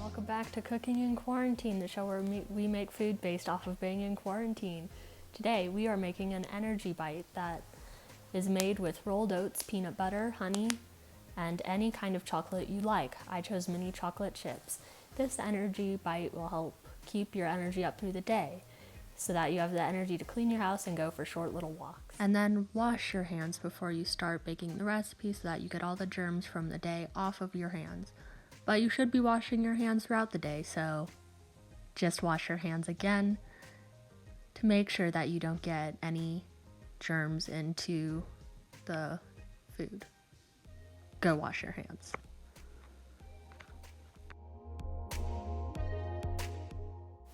Welcome back to Cooking in Quarantine, the show where we make food based off of being in quarantine. Today we are making an energy bite that is made with rolled oats, peanut butter, honey, and any kind of chocolate you like. I chose mini chocolate chips. This energy bite will help keep your energy up through the day so that you have the energy to clean your house and go for short little walks. And then wash your hands before you start baking the recipe so that you get all the germs from the day off of your hands. But you should be washing your hands throughout the day, so just wash your hands again to make sure that you don't get any germs into the food. Go wash your hands.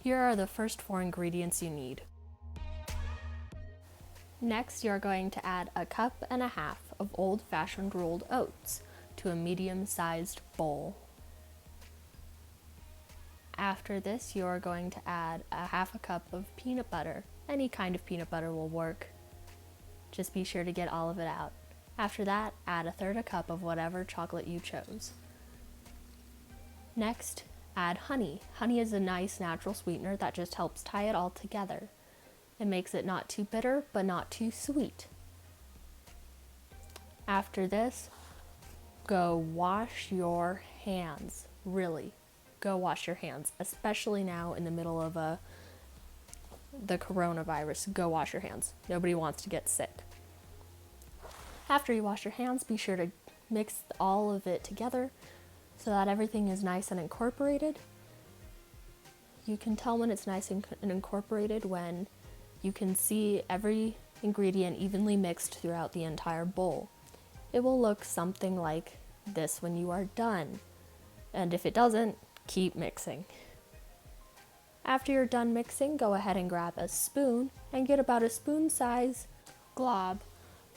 Here are the first 4 ingredients you need. Next, you're going to add 1.5 cups of old-fashioned rolled oats to a medium-sized bowl. After this, you're going to add 1/2 cup of peanut butter. Any kind of peanut butter will work. Just be sure to get all of it out. After that, add 1/3 cup of whatever chocolate you chose. Next, add honey. Honey is a nice natural sweetener that just helps tie it all together. It makes it not too bitter, but not too sweet. After this, go wash your hands. Really, go wash your hands, especially now in the middle of the coronavirus. Go wash your hands. Nobody wants to get sick. After you wash your hands, be sure to mix all of it together so that everything is nice and incorporated. You can tell when it's nice and incorporated when you can see every ingredient evenly mixed throughout the entire bowl. It will look something like this when you are done. And if it doesn't, keep mixing. After you're done mixing, go ahead and grab a spoon and get about a spoon-size glob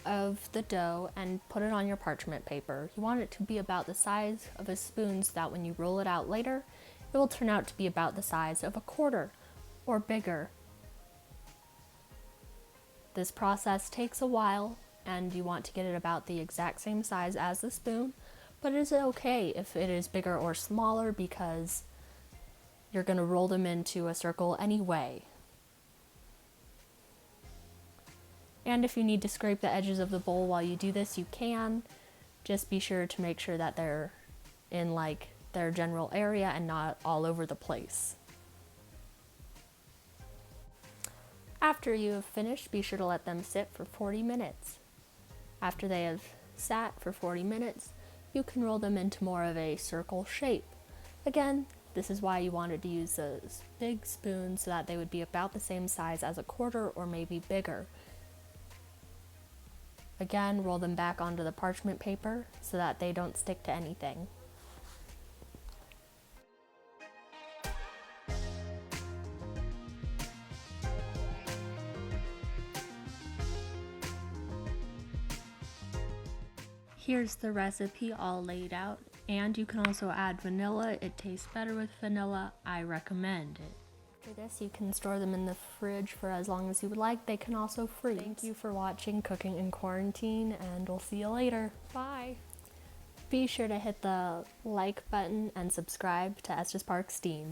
of the dough and put it on your parchment paper. You want it to be about the size of a spoon so that when you roll it out later, it will turn out to be about the size of a quarter or bigger. This process takes a while and you want to get it about the exact same size as the spoon, but it is okay if it is bigger or smaller because you're going to roll them into a circle anyway. And if you need to scrape the edges of the bowl while you do this, you can. Just be sure to make sure that they're in like their general area and not all over the place. After you have finished, be sure to let them sit for 40 minutes. After they have sat for 40 minutes, you can roll them into more of a circle shape. Again, this is why you wanted to use a big spoon so that they would be about the same size as a quarter or maybe bigger. Again, roll them back onto the parchment paper so that they don't stick to anything. Here's the recipe all laid out, and you can also add vanilla. It tastes better with vanilla. I recommend it. After this, you can store them in the fridge for as long as you would like. They can also freeze. Thank you for watching Cooking in Quarantine, and we'll see you later. Bye! Be sure to hit the like button and subscribe to Estes Park Steam.